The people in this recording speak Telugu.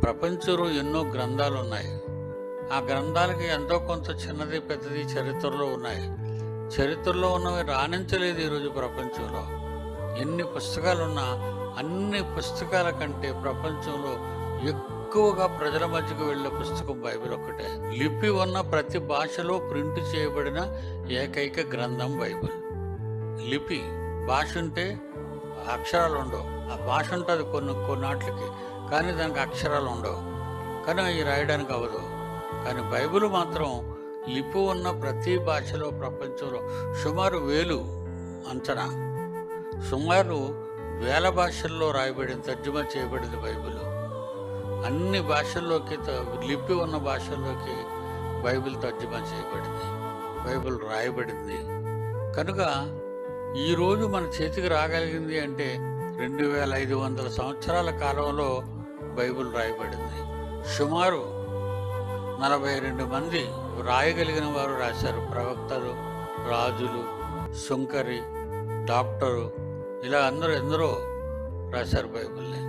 ప్రపంచంలో ఎన్నో గ్రంథాలు ఉన్నాయి. ఆ గ్రంథాలకి ఎంతో కొంత చిన్నది పెద్దది చరిత్రలో ఉన్నాయి. చరిత్రలో ఉన్నవి రాణించలేదు ఈరోజు ప్రపంచంలో. ఎన్ని పుస్తకాలున్నా అన్ని పుస్తకాల కంటే ప్రపంచంలో ఎక్కువగా ప్రజల మధ్యకు వెళ్ళే పుస్తకం బైబిల్ ఒక్కటే. లిపి ఉన్న ప్రతి భాషలో ప్రింట్ చేయబడిన ఏకైక గ్రంథం బైబిల్. లిపి భాష ఉంటే అక్షరాలు ఉండవు. ఆ భాష ఉంటుంది కొన్నాట్లకి, కానీ దానికి అక్షరాలు ఉండవు, కానీ అవి రాయడానికి అవ్వదు. కానీ బైబిల్ మాత్రం లిపి ఉన్న ప్రతి భాషలో ప్రపంచంలో సుమారు 1000 అంచనా, సుమారు 1000 భాషల్లో రాయబడింది, తర్జుమా చేయబడింది బైబిల్. అన్ని భాషల్లోకి లిపి ఉన్న భాషల్లోకి బైబిల్ తర్జుమా చేయబడింది, బైబిల్ రాయబడింది. కనుక ఈరోజు మన చేతికి రాగలిగింది అంటే 2500 సంవత్సరాల కాలంలో బైబిల్ రాయబడింది. సుమారు 42 మంది రాయగలిగిన వారు రాశారు. ప్రవక్తలు, రాజులు, సుంకరి, డాక్టరు, ఇలా ఎందరో రాశారు బైబిల్ని.